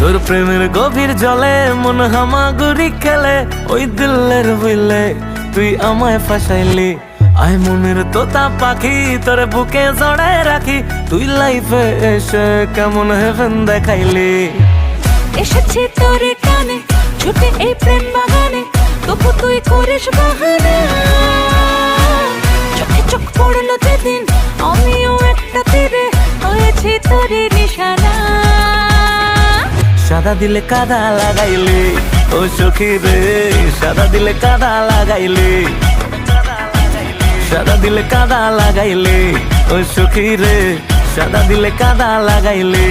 তোর প্রেমের গভীর জলে মন হামাগুড়ি খেলে, ওই দিলের বইলে তুই আমায় ফাঁসাইলি। আয় মনের তোতা পাখি তোর বুকে জড়ায় রাখি, তুই লাইফে এসে কেমন হেভেন দেখাইলি। এসেছি তোর কানে ছুটে এই প্রেম বাগানে, তবু তুই করিস বাহানা। চোখে চোখ পড়লো যেদিন আমিও একটা তীরে হয়েছি তোর নিশানা। সাদা দিলে কাদা লাগাইলি ও সখী রে, সাদা দিলে কাদা লাগাইলি, সাদা দিলে কাদা লাগাইলি ও সখী রে, সাদা দিলে কাদা লাগাইলি।